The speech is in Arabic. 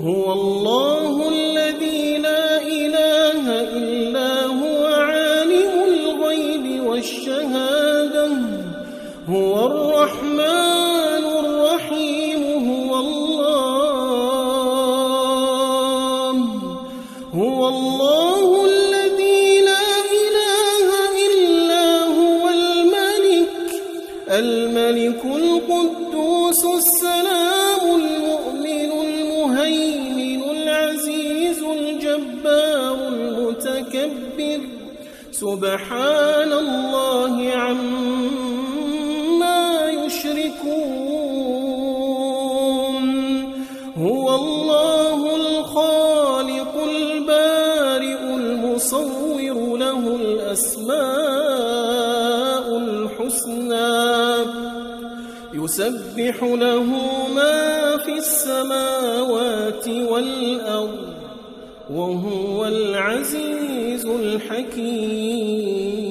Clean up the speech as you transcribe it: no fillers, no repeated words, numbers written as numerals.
هو الله الذي لا إله إلا هو عالم الغيب والشهادة هو الرحمن الرحيم هو الله الذي لا إله إلا هو الملك القدوس السلام المؤمن المهيمن العزيز الجبار المتكبر سبحان الله عما يشركون هو الله الخالق البارئ المصور له الأسماء الحسنى يسبح له ما في السماوات والأرض وهو العزيز الحكيم